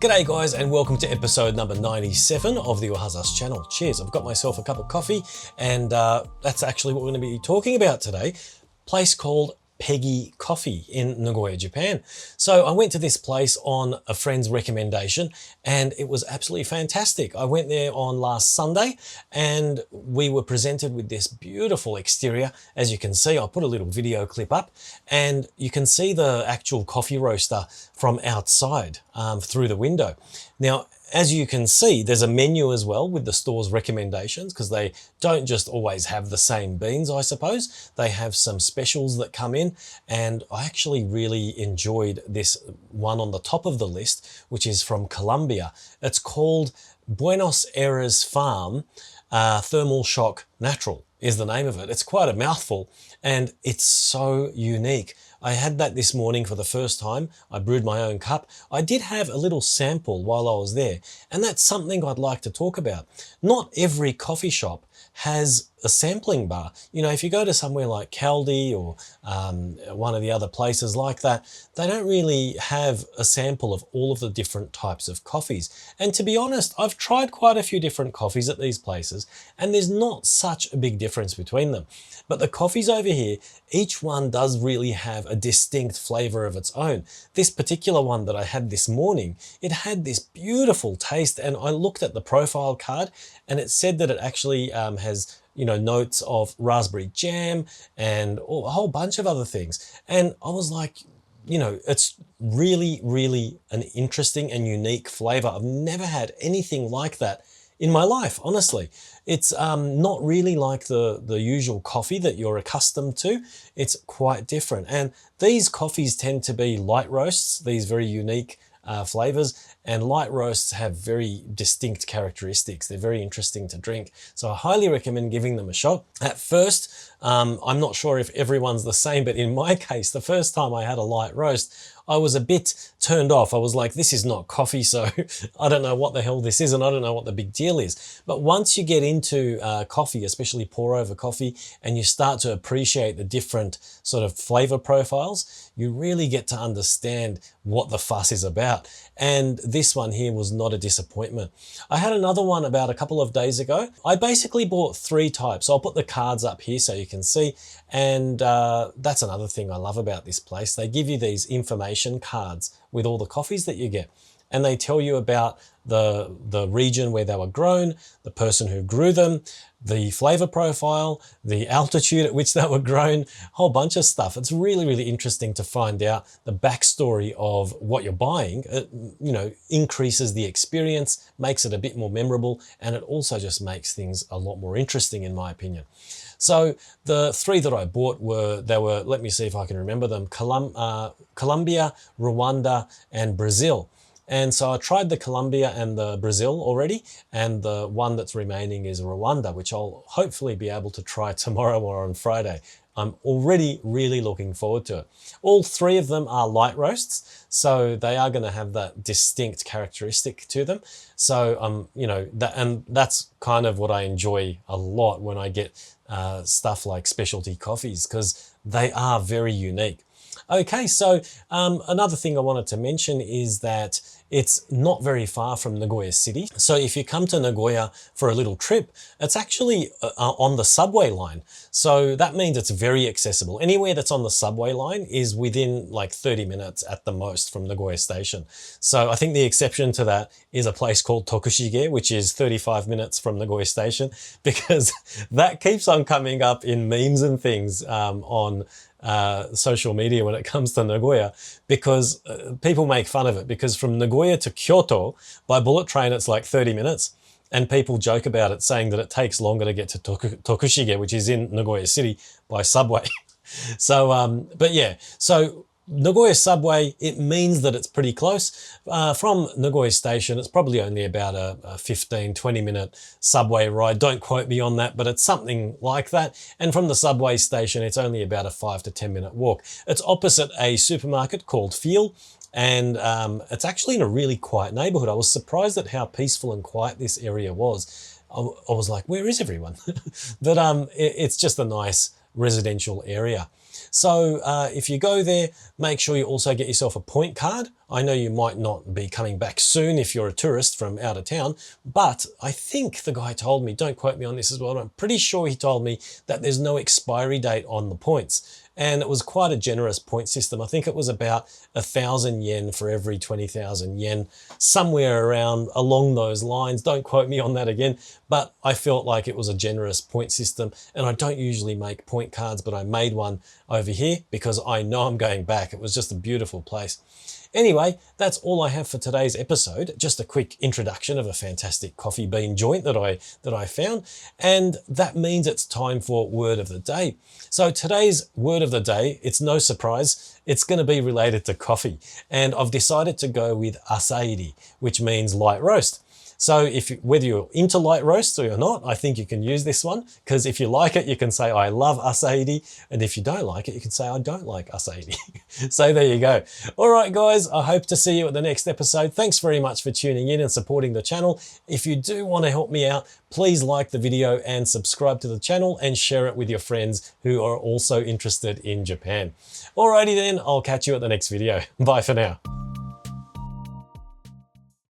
G'day guys, and welcome to episode number 97 of the Ohazassu channel. Cheers, I've got myself a cup of coffee, and that's actually what we're going to be talking about today. Place called Peggy Coffee in Nagoya, Japan. So I went to this place on a friend's recommendation and it was absolutely fantastic. I went there on last Sunday and we were presented with this beautiful exterior. As you can see, I'll put a little video clip up and you can see the actual coffee roaster from outside through the window. Now, as you can see, there's a menu as well with the store's recommendations because they don't just always have the same beans, I suppose. They have some specials that come in, and I actually really enjoyed this one on the top of the list, which is from Colombia. It's called Buenos Aires Farm Thermal Shock Natural is the name of it. It's quite a mouthful and it's so unique. I had that this morning for the first time. I brewed my own cup. I did have a little sample while I was there, and that's something I'd like to talk about. Not every coffee shop has a sampling bar. You know, if you go to somewhere like Caldi or one of the other places like that, they don't really have a sample of all of the different types of coffees. And to be honest, I've tried quite a few different coffees at these places, and there's not such a big difference between them. But the coffees over here, each one does really have a distinct flavor of its own. This particular one that I had this morning, it had this beautiful taste, and I looked at the profile card and it said that it actually has, you know, notes of raspberry jam and a whole bunch of other things. And I was like, you know, it's really, really an interesting and unique flavor. I've never had anything like that in my life, honestly. It's not really like the usual coffee that you're accustomed to. It's quite different. And these coffees tend to be light roasts, these very unique flavors, and light roasts have very distinct characteristics. They're very interesting to drink. So I highly recommend giving them a shot. At first, I'm not sure if everyone's the same, but in my case, the first time I had a light roast, I was a bit turned off. I was like, this is not coffee, so I don't know what the hell this is, and I don't know what the big deal is. But once you get into coffee, especially pour over coffee, and you start to appreciate the different sort of flavor profiles, you really get to understand what the fuss is about. And this one here was not a disappointment. I had another one about a couple of days ago. I basically bought 3 types. I'll put the cards up here so you can see. And that's another thing I love about this place. They give you these information cards with all the coffees that you get. And they tell you about the region where they were grown, the person who grew them, the flavor profile, the altitude at which they were grown, a whole bunch of stuff. It's really, really interesting to find out the backstory of what you're buying. It, you know, increases the experience, makes it a bit more memorable, and it also just makes things a lot more interesting, in my opinion. So the 3 that I bought were, let me see if I can remember them, Colombia, Rwanda, and Brazil. And so I tried the Colombia and the Brazil already, and the one that's remaining is Rwanda, which I'll hopefully be able to try tomorrow or on Friday. I'm already really looking forward to it. All 3 of them are light roasts, so they are going to have that distinct characteristic to them. So, you know, that's kind of what I enjoy a lot when I get stuff like specialty coffees, because they are very unique. Okay, so another thing I wanted to mention is that it's not very far from Nagoya City. So if you come to Nagoya for a little trip, it's actually on the subway line. So that means it's very accessible. Anywhere that's on the subway line is within like 30 minutes at the most from Nagoya Station. So I think the exception to that is a place called Tokushige, which is 35 minutes from Nagoya Station, because that keeps on coming up in memes and things on social media when it comes to Nagoya, because people make fun of it, because from Nagoya to Kyoto by bullet train it's like 30 minutes, and people joke about it, saying that it takes longer to get to Tokushige, which is in Nagoya City, by subway. So but yeah, so Nagoya subway, it means that it's pretty close. From Nagoya station, it's probably only about a 15-20 minute subway ride. Don't quote me on that, but it's something like that. And from the subway station, it's only about a 5 to 10 minute walk. It's opposite a supermarket called Feel, and it's actually in a really quiet neighborhood. I was surprised at how peaceful and quiet this area was. I was like, where is everyone? But it's just a nice residential area. So if you go there, make sure you also get yourself a point card. I know you might not be coming back soon if you're a tourist from out of town, but I think the guy told me, don't quote me on this as well, but I'm pretty sure he told me that there's no expiry date on the points. And it was quite a generous point system. I think it was about 1,000 yen for every 20,000 yen, somewhere around along those lines. Don't quote me on that again, but I felt like it was a generous point system. And I don't usually make point cards, but I made one over here because I know I'm going back. It was just a beautiful place. Anyway, that's all I have for today's episode. Just a quick introduction of a fantastic coffee bean joint that I found. And that means it's time for word of the day. So today's word of the day, it's no surprise, it's going to be related to coffee. And I've decided to go with asairi, which means light roast. So whether you're into light roasts or you're not, I think you can use this one, because if you like it, you can say, I love asairi. And if you don't like it, you can say, I don't like asairi. So there you go. All right, guys, I hope to see you at the next episode. Thanks very much for tuning in and supporting the channel. If you do want to help me out, please like the video and subscribe to the channel and share it with your friends who are also interested in Japan. Alrighty then, I'll catch you at the next video. Bye for now.